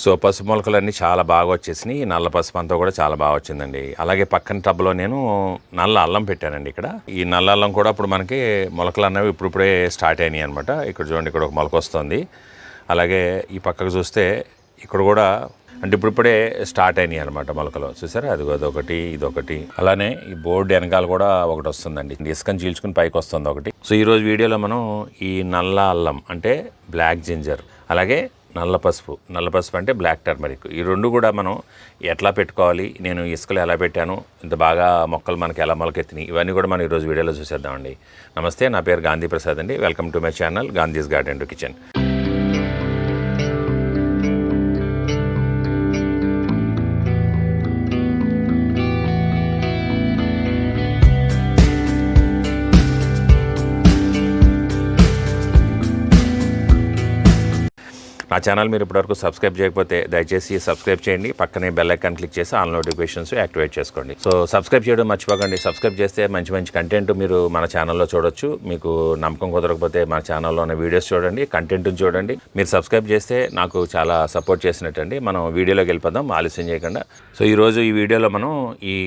So పసుపు మొలకలన్నీ చాలా బాగా వచ్చేసినాయి. నల్ల పసుపు అంతా కూడా చాలా బాగా వచ్చిందండి. అలాగే పక్కన టబ్లో నేను నల్ల అల్లం పెట్టానండి. ఇక్కడ ఈ నల్ల అల్లం కూడా ఇప్పుడు మనకి మొలకలు అన్నవి ఇప్పుడే స్టార్ట్ అయినాయి అనమాట. ఇక్కడ చూడండి, ఇక్కడ ఒక మొలక వస్తుంది. అలాగే ఈ పక్కకు చూస్తే ఇక్కడ కూడా అంటే ఇప్పుడిప్పుడే స్టార్ట్ అయినాయి అనమాట మొలకలు. చూసారా, అదొకటి ఇదొకటి. అలానే ఈ బోర్డు వెనకాల కూడా ఒకటి వస్తుందండి, ఇసుకని చీల్చుకుని పైకి వస్తుంది ఒకటి. సో ఈరోజు వీడియోలో మనం ఈ నల్ల అల్లం అంటే బ్లాక్ జింజర్, అలాగే నల్ల పసుపు అంటే బ్లాక్ టర్మరిక్, ఈ రెండు కూడా మనం ఎట్లా పెట్టుకోవాలి, నేను ఇసుకలు ఎలా పెట్టాను, ఇంత బాగా మొక్కలు మనకి ఎలా మొలకెత్తినాయి, ఇవన్నీ కూడా మనం ఈరోజు వీడియోలో చూసేద్దామండి. నమస్తే, నా పేరు గాంధీ ప్రసాద్ అండి. Welcome to my channel Gandhi's garden to kitchen. నా ఛానల్ మీరు ఇప్పటివరకు సబ్స్క్రైబ్ చేయకపోతే దయచేసి సబ్స్క్రైబ్ చేయండి. పక్కనే బెల్ ఐకాన్ క్లిక్ చేసి ఆల్ నోటిఫికేషన్స్ యాక్టివేట్ చేసుకోండి. సో సబ్స్క్రైబ్ చేయడం మర్చిపోకండి. సబ్స్క్రైబ్ చేస్తే మంచి కంటెంట్ మీరు మన ఛానల్లో చూడొచ్చు. మీకు నమ్మకం కుదరకపోతే మన ఛానల్లో ఉన్న వీడియోస్ చూడండి, కంటెంట్ని చూడండి. మీరు సబ్స్క్రైబ్ చేస్తే నాకు చాలా సపోర్ట్ చేసినట్టండి. మనం వీడియోలోకి వెళ్ళిపోదాం ఆలస్యం చేయకుండా. సో ఈరోజు ఈ వీడియోలో మనం ఈ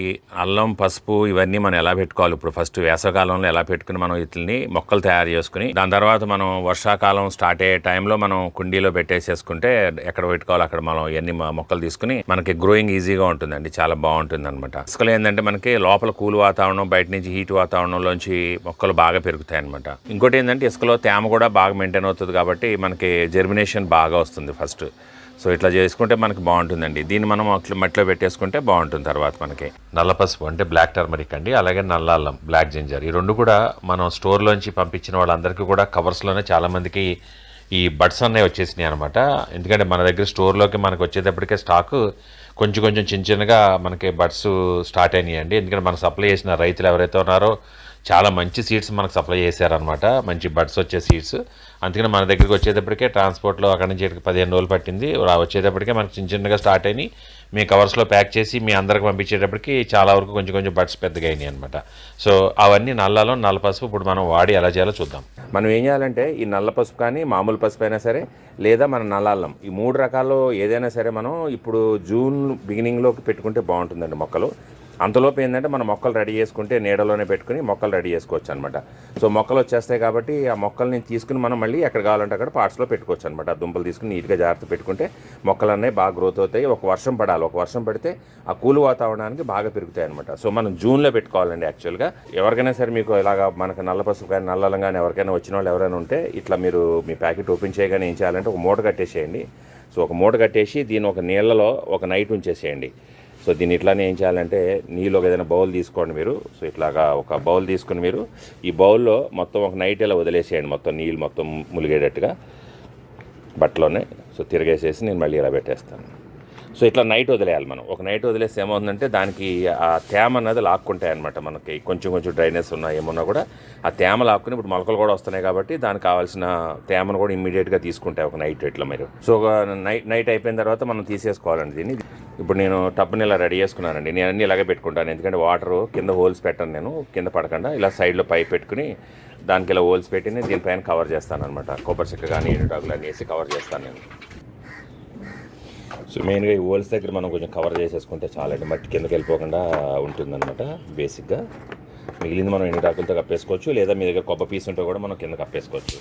అల్లం, పసుపు ఇవన్నీ మనం ఎలా పెట్టుకోవాలి, ఇప్పుడు ఫస్ట్ వేసవకాలంలో ఎలా పెట్టుకుని మనం వీటిని మొక్కలు తయారు చేసుకుని, దాని తర్వాత మనం వర్షాకాలం స్టార్ట్ అయ్యే టైంలో మనం కుండీలో పెట్టేసేసుకుంటే ఎక్కడ పెట్టుకోవాలి అక్కడ మనం ఇవన్నీ మొక్కలు తీసుకుని మనకి గ్రోయింగ్ ఈజీగా ఉంటుందండి. చాలా బాగుంటుంది అనమాట. ఇసుకలు ఏంటంటే మనకి లోపల కూల్ వాతావరణం, బయట నుంచి హీట్ వాతావరణంలోంచి మొక్కలు బాగా పెరుగుతాయి అనమాట. ఇంకోటి ఏంటంటే ఇసుకలో తేమ కూడా బాగా మెయింటైన్ అవుతుంది కాబట్టి మనకి జర్మినేషన్ బాగా వస్తుంది ఫస్ట్. సో ఇట్లా చేసుకుంటే మనకి బాగుంటుందండి. దీన్ని మనం మట్టిలో పెట్టేసుకుంటే బాగుంటుంది. తర్వాత మనకి నల్ల పసుపు అంటే బ్లాక్ టర్మరిక్ అండి, అలాగే నల్ల అల్లం బ్లాక్ జింజర్, ఈ రెండు కూడా మనం స్టోర్లోంచి పంపించిన వాళ్ళందరికీ కూడా కవర్స్లోనే చాలామందికి ఈ బడ్స్ అన్నీ వచ్చేసినాయి అనమాట. ఎందుకంటే మన దగ్గర స్టోర్లోకి మనకు వచ్చేటప్పటికే స్టాకు కొంచెం చిన్నగా మనకి బడ్స్ స్టార్ట్ అయినాయండి. ఎందుకంటే మనకు సప్లై చేసిన రైతులు ఎవరైతే ఉన్నారో చాలా మంచి సీడ్స్ మనకు సప్లై చేశారనమాట, మంచి బడ్స్ వచ్చే సీడ్స్. అందుకని మన దగ్గరికి వచ్చేటప్పటికే ట్రాన్స్పోర్ట్లో అక్కడి నుంచి 15 రోజులు పట్టింది. వచ్చేటప్పటికే మనకు చిన్నగా స్టార్ట్ అయినాయి. మీ కవర్స్లో ప్యాక్ చేసి మీ అందరికి పంపించేటప్పటికి చాలా వరకు కొంచెం బడ్స్ పెద్దగా అయినాయి అనమాట. సో అవన్నీ నల్ల పసుపు ఇప్పుడు మనం వాడి ఎలా చేయాలో చూద్దాం. మనం ఏం చేయాలంటే ఈ నల్ల పసుపు కానీ మామూలు పసుపు అయినా సరే, లేదా మన నల్ల అల్లం, ఈ 3 రకాల్లో ఏదైనా సరే మనం ఇప్పుడు జూన్ బిగినింగ్లోకి పెట్టుకుంటే బాగుంటుందండి మొక్కలు. అంతలోపు ఏంటంటే మనం మొక్కలు రెడీ చేసుకుంటే నీడలోనే పెట్టుకుని మొక్కలు రెడీ చేసుకోవచ్చు అనమాట. సో మొక్కలు వచ్చేస్తాయి కాబట్టి ఆ మొక్కల్ని తీసుకుని మనం మళ్ళీ ఎక్కడ కావాలంటే అక్కడ పార్ట్స్లో పెట్టుకోవచ్చు అనమాట. ఆ దుంపలు తీసుకుని నీట్గా జాగ్రత్త పెట్టుకుంటే మొక్కలన్నీ బాగా గ్రోత్ అవుతాయి. ఒక వర్షం పడాలి, ఒక వర్షం పడితే ఆ కూల్ వాతావరణానికి బాగా పెరుగుతాయి అనమాట. సో మనం జూన్లో పెట్టుకోవాలండి యాక్చువల్గా. ఎవరికైనా సరే మీకు ఇలాగా మనకు నల్ల పసుపు కానీ నల్ల అల్లం కానీ ఎవరికైనా వచ్చిన వాళ్ళు ఎవరైనా ఉంటే ఇట్లా మీరు మీ ప్యాకెట్ ఓపెన్ చేయగానే ఏం చేయాలంటే ఒక మూట కట్టేసేయండి. సో ఒక మూట కట్టేసి దీన్ని ఒక నీళ్ళలో ఒక నైట్ ఉంచేసేయండి. సో దీన్ని ఇట్లానే ఏం చేయాలంటే నీళ్ళు ఒక ఏదైనా బౌల్ తీసుకోండి మీరు. సో ఇట్లాగా ఒక బౌల్ తీసుకుని మీరు ఈ బౌల్లో మొత్తం ఒక నైట్ ఇలా వదిలేసేయండి, మొత్తం నీళ్ళు మొత్తం ములిగేటట్టుగా బట్టలోనే. సో తిరిగేసేసి నేను మళ్ళీ ఇలా పెట్టేస్తాను. సో ఇట్లా నైట్ వదిలేయాలి మనం. ఒక నైట్ వదిలేస్తే ఏమవుతుందంటే దానికి ఆ తేమ అన్నది లాక్కుంటాయి అనమాట. మనకి కొంచెం డ్రైనెస్ ఉన్నా ఏమున్నా కూడా ఆ తేమ లాక్కుని ఇప్పుడు మొలకలు కూడా వస్తున్నాయి కాబట్టి దానికి కావాల్సిన తేమను కూడా ఇమ్మీడియట్గా తీసుకుంటాయి ఒక నైట్ ఇట్లా మీరు. సో నైట్ అయిపోయిన తర్వాత మనం తీసేసుకోవాలండి దీన్ని. ఇప్పుడు నేను టబ్ని ఇలా రెడీ చేసుకున్నానండి. నేను అన్నీ ఇలాగే పెట్టుకుంటాను, ఎందుకంటే వాటర్ కింద హోల్స్ పెట్టాను నేను, కింద పడకుండా ఇలా సైడ్లో పైప్ పెట్టుకుని దానికి ఇలా హోల్స్ పెట్టి దీనిపైన కవర్ చేస్తాను అనమాట. కొబ్బరి చెక్క కానీ ఎండుటాకులు అన్నీ వేసి కవర్ చేస్తాను నేను. సో మెయిన్గా ఈ హోల్స్ దగ్గర మనం కొంచెం కవర్ చేసేసుకుంటే చాలండి, మట్టి కిందకి వెళ్ళిపోకుండా ఉంటుందన్నమాట బేసిక్గా. మిగిలింది మనం ఎండుటాకులతో కప్పేసుకోవచ్చు, లేదా మీ దగ్గర కొబ్బరి పీస్ ఉంటే కూడా మనం కింద కప్పేసుకోవచ్చు.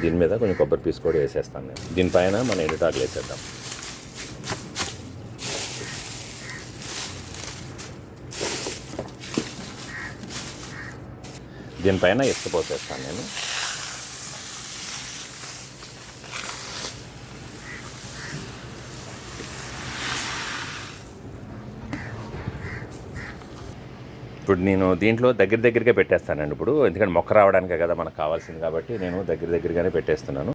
దీని మీద కొంచెం కొబ్బరి పీస్ కూడా వేసేస్తాను నేను. దీనిపైన మనం ఎండుటాకులు వేసేద్దాం. దీనిపైన ఇసుక పోసేస్తాను నేను. ఇప్పుడు నేను దీంట్లో దగ్గరగా పెట్టేస్తానండి ఇప్పుడు, ఎందుకంటే మొక్క రావడానికే కదా మనకు కావాల్సింది కాబట్టి నేను దగ్గరగానే పెట్టేస్తున్నాను.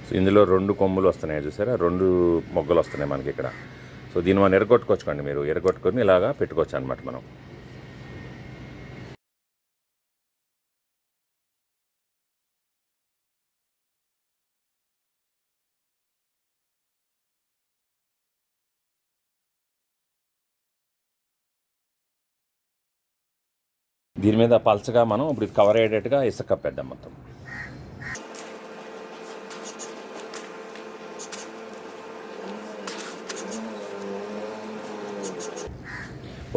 సో ఇందులో 2 కొమ్ములు వస్తున్నాయి చూసారా, 2 మొగ్గలు వస్తున్నాయి మనకి ఇక్కడ. సో దీన్ని మనం ఎరగొట్టుకోవచ్చుకోండి, మీరు ఎరగొట్టుకొని ఇలాగా పెట్టుకోవచ్చు అనమాట మనం. దీని మీద పల్చగా మనం ఇప్పుడు కవర్ అయ్యేటట్టుగా ఇసుక కప్పేద్దాం మొత్తం.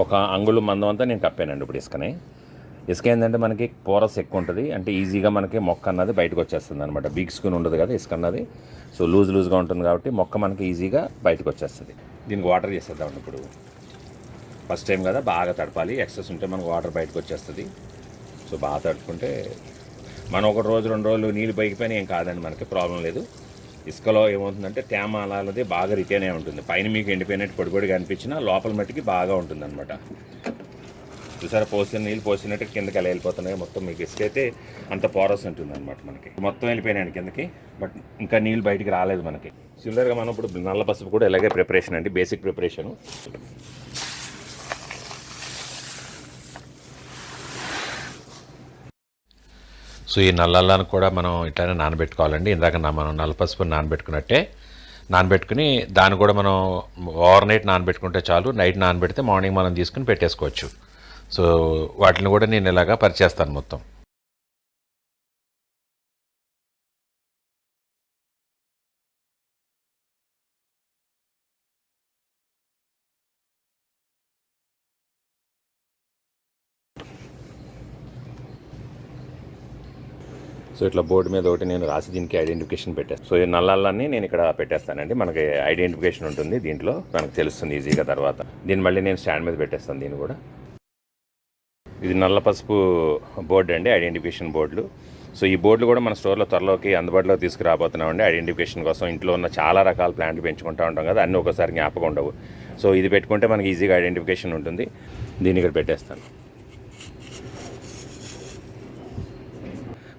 ఒక అంగుళం మందం అంతా నేను కప్పానండి ఇప్పుడు ఇసుకని. ఇసుక ఏంటంటే మనకి పోరస్ ఎక్కువ ఉంటుంది, అంటే ఈజీగా మనకి మొక్క అన్నది బయటకు వచ్చేస్తుంది అనమాట. బీక్స్కుని ఉండదు కదా ఇసుక అన్నది, సో లూజ్గా ఉంటుంది కాబట్టి మొక్క మనకి ఈజీగా బయటకు వచ్చేస్తుంది. దీనికి వాటర్ చేసేద్దామండి ఇప్పుడు. ఫస్ట్ టైం కదా, బాగా తడపాలి. ఎక్సెస్ ఉంటే మనకు వాటర్ బయటకు వచ్చేస్తుంది. సో బాగా తడుపుకుంటే మనం ఒక రోజు 2 రోజులు నీళ్ళు పైకిపోయినా ఏం కాదండి, మనకి ప్రాబ్లం లేదు. ఇసుకలో ఏమవుతుందంటే తేమ అలాది బాగా రిటైన్ అయి ఉంటుంది. పైన మీకు ఎండిపోయినట్టు పొడిపొడిగా అనిపించినా లోపల మట్టికి బాగా ఉంటుంది అనమాట. చూసారా, పోసిన నీళ్ళు పోసినట్టు కిందకి ఎలా వెళ్ళిపోతున్నాయి మొత్తం. మీకు ఇసుక అయితే అంత పోరస్ ఉంటుంది అనమాట. మనకి మొత్తం వెళ్ళిపోయినాయండి కిందకి, బట్ ఇంకా నీళ్ళు బయటికి రాలేదు మనకి. సిమిలర్గా మనం ఇప్పుడు నల్ల పసుపు కూడా ఇలాగే ప్రిపరేషన్ అండి, బేసిక్ ప్రిపరేషను. సో ఈ నల్లల్లాను కూడా మనం ఇట్లానే నానబెట్టుకోవాలండి. ఇందాక మనం నల్ల పసుపుని నానబెట్టుకున్నట్టే నానబెట్టుకుని దాన్ని కూడా మనం ఓవర్ నైట్ నానబెట్టుకుంటే చాలు. నైట్ నానబెడితే మార్నింగ్ మనం తీసుకుని పెట్టేసుకోవచ్చు. సో వాటిని కూడా నేను ఇలాగా పరిచేస్తాను మొత్తం. సో ఇట్లా బోర్డు మీద ఒకటి నేను రాసి దీనికి ఐడెంటిఫికేషన్ పెట్టేస్తాను. సో ఈ నల్లల్లాన్ని నేను ఇక్కడ పెట్టేస్తానండి. మనకి ఐడెంటిఫికేషన్ ఉంటుంది దీంట్లో, మనకు తెలుస్తుంది ఈజీగా. తర్వాత దీన్ని మళ్ళీ నేను స్టాండ్ మీద పెట్టేస్తాను. దీన్ని కూడా, ఇది నల్ల పసుపు బోర్డు అండి, ఐడెంటిఫికేషన్ బోర్డులు. సో ఈ బోర్డులు కూడా మన స్టోర్లో త్వరలోకి అందుబాటులోకి తీసుకురాబోతున్నామండి. ఐడెంటిఫికేషన్ కోసం ఇంట్లో ఉన్న చాలా రకాల ప్లాంట్లు పెంచుకుంటూ ఉంటాం కదా, అన్నీ ఒకసారి జ్ఞాపకం ఉండవు. సో ఇది పెట్టుకుంటే మనకి ఈజీగా ఐడెంటిఫికేషన్ ఉంటుంది. దీన్ని ఇక్కడ పెట్టేస్తాను.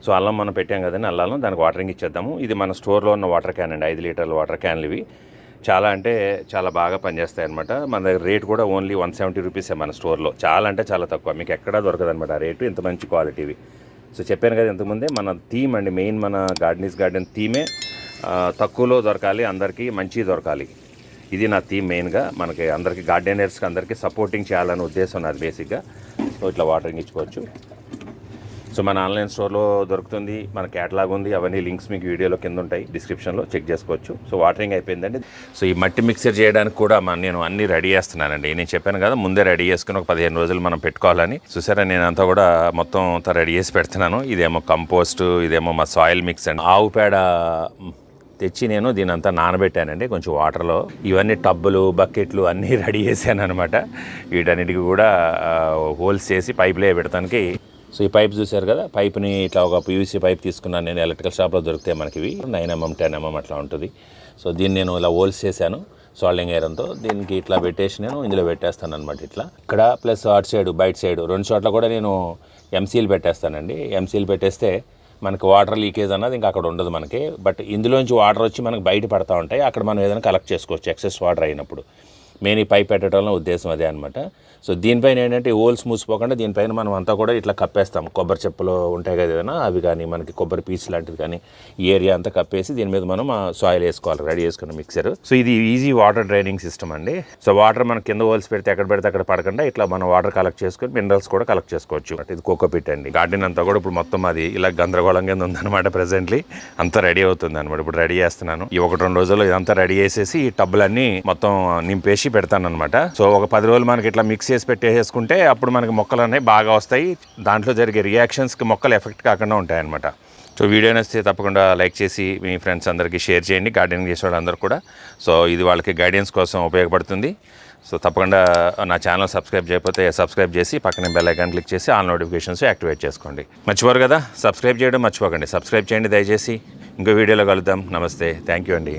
సో అల్లం మనం పెట్టాం కదండి, అల్లం దానికి వాటరింగ్ ఇచ్చేద్దాము. ఇది మన స్టోర్లో ఉన్న వాటర్ క్యాన్ అండి, 5 లీటర్ల వాటర్ క్యాన్లు ఇవి. చాలా అంటే చాలా బాగా పనిచేస్తాయి అనమాట. మన దగ్గర రేట్ కూడా ఓన్లీ 170 రూపీసే మన స్టోర్లో. చాలా అంటే చాలా తక్కువ, మీకు ఎక్కడా దొరకదు అనమాట ఆ రేటు. ఇంత మంచి క్వాలిటీవి. సో చెప్పాను కదా ఇంతకుముందే, మన థీమ్ అండి, మెయిన్ మన గార్డెన్ థీమే తక్కువలో దొరకాలి, అందరికీ మంచి దొరకాలి. ఇది నా థీమ్ మెయిన్గా. మనకి అందరికీ గార్డెనర్స్కి అందరికీ సపోర్టింగ్ చేయాలనే ఉద్దేశం నాది బేసిక్గా. సో ఇట్లా వాటరింగ్ ఇచ్చుకోవచ్చు. సో మన ఆన్లైన్ స్టోర్లో దొరుకుతుంది, మన క్యాటలాగ్ ఉంది, అవన్నీ లింక్స్ మీకు వీడియోలో కింద ఉంటాయి, డిస్క్రిప్షన్లో చెక్ చేసుకోవచ్చు. సో వాటరింగ్ అయిపోయిందండి. సో ఈ మట్టి మిక్సర్ చేయడానికి కూడా నేను అన్నీ రెడీ చేస్తున్నానండి. నేను చెప్పాను కదా ముందే రెడీ చేసుకుని ఒక 15 రోజులు మనం పెట్టుకోవాలని. చూసారా, నేను అంతా కూడా మొత్తం అంతా రెడీ చేసి పెడుతున్నాను. ఇదేమో కంపోస్ట్, ఇదేమో మా సాయిల్ మిక్స్ అండి. ఆవు పేడ తెచ్చి నేను దీని అంతా నానబెట్టానండి కొంచెం వాటర్లో. ఇవన్నీ టబ్బులు, బకెట్లు అన్నీ రెడీ చేశాను అనమాట. వీటన్నిటికీ కూడా హోల్స్ చేసి పైపులే పెడతానికి. సో ఈ పైప్ చూశారు కదా, పైప్ని ఇట్లా ఒక పీవీసీ పైప్ తీసుకున్నాను నేను. ఎలక్ట్రికల్ షాప్లో దొరుకుతాయి మనకి ఇవి, 9 mm 10 mm అట్లా ఉంటుంది. సో దీన్ని నేను ఇలా హోల్స్ చేశాను సాల్డింగ్ ఐరన్తో. దీనికి ఇట్లా పెట్టేసి నేను ఇందులో పెట్టేస్తాను అనమాట. ఇట్లా ఇక్కడ ప్లస్ అటు సైడ్ బయట సైడ్ 2 చోట్ల కూడా నేను ఎంసీలు పెట్టేస్తానండి. ఎంసీలు పెట్టేస్తే మనకి వాటర్ లీకేజ్ అన్నది ఇంకా అక్కడ ఉండదు మనకి. బట్ ఇందులోంచి వాటర్ వచ్చి మనకి బయట పడతా ఉంటాయి, అక్కడ మనం ఏదైనా కలెక్ట్ చేసుకోవచ్చు ఎక్సెస్ వాటర్ అయినప్పుడు. మెయిన్ ఈ పైప్ పెట్టడంలో ఉద్దేశం అదే అనమాట. సో దీనిపైన ఏంటంటే హోల్స్ మూసిపోకుండా దీనిపైన మనం అంతా కూడా ఇట్లా కప్పేస్తాం. కొబ్బరి చెప్పులు ఉంటాయి కదా ఏదైనా, అవి కానీ మనకి కొబ్బరి పీస్ లాంటివి కానీ ఈ ఏరియా అంతా కప్పేసి దీని మీద మనం సాయిల్ వేసుకోవాలి, రెడీ చేసుకున్న మిక్సర్. సో ఇది ఈజీ వాటర్ డ్రైనింగ్ సిస్టమ్ అండి. సో వాటర్ మనం కింద హోల్స్ పెడితే ఎక్కడ పెడితే అక్కడ పడకుండా ఇట్లా మనం వాటర్ కలెక్ట్ చేసుకొని మినరల్స్ కూడా కలెక్ట్ చేసుకోవచ్చు. ఇది కోకోపిట్ అండి. గార్డెన్ అంతా కూడా ఇప్పుడు మొత్తం అది ఇలా గందరగోళం కింద ఉందన్నమాట. ప్రెసెంట్లీ అంతా రెడీ అవుతుంది అనమాట. ఇప్పుడు రెడీ చేస్తున్నాను. ఈ 1-2 రోజుల్లో ఇదంతా రెడీ చేసేసి ఈ టబ్బులన్నీ మొత్తం నింపేసి పెడతాను అనమాట. సో ఒక 10 రోజులు మనకి ఇట్లా మిక్స్ చేసి పెట్టేసుకుంటే అప్పుడు మనకి మొక్కలు అనేవి బాగా వస్తాయి. దాంట్లో జరిగే రియాక్షన్స్కి మొక్కలు ఎఫెక్ట్ కాకుండా ఉంటాయి అనమాట. సో వీడియో నచ్చితే తప్పకుండా లైక్ చేసి మీ ఫ్రెండ్స్ అందరికీ షేర్ చేయండి, గార్డెనింగ్ చేసే వాళ్ళందరూ కూడా. సో ఇది వాళ్ళకి గైడెన్స్ కోసం ఉపయోగపడుతుంది. సో తప్పకుండా నా ఛానల్ సబ్స్క్రైబ్ చేయకపోతే సబ్స్క్రైబ్ చేసి పక్కనే బెల్ ఐకాన్ క్లిక్ చేసి ఆల్ నోటిఫికేషన్స్ యాక్టివేట్ చేసుకోండి. మర్చిపోరు కదా, సబ్స్క్రైబ్ చేయడం మర్చిపోకండి. సబ్స్క్రైబ్ చేయండి దయచేసి. ఇంకో వీడియోలో కలుద్దాం. నమస్తే, థ్యాంక్ యూ అండి.